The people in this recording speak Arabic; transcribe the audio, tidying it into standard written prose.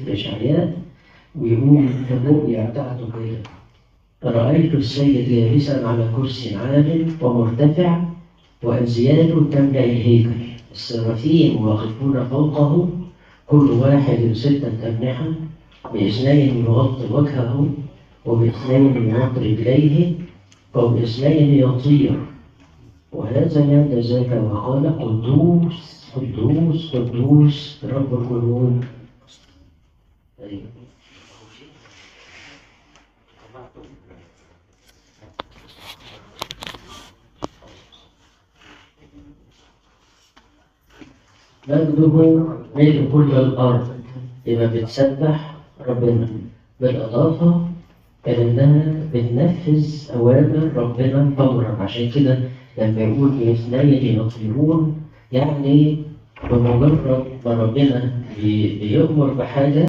إشعياء ويقول في الرؤيا بتاعته كده: رأيت السيد جالسا على كرسي عال ومرتفع وأزياله تملأ الهيكل، السرافيم واقفون فوقه، كل واحد 6 أجنحة، بإثنين يغطي وجهه وبإثنين يغطي رجليه وبإثنين يطير، وهذا نادى ذاك وقال: قدوس قدوس قدوس رب الجنود. مجده ملء كل الأرض. يبقى بتسبح ربنا، بالإضافة إنها بتنفذ أوامر ربنا فورا. عشان كده لما يقول بإثنين يطيرون، يعني بمجرد ما ربنا بيأمر بحاجة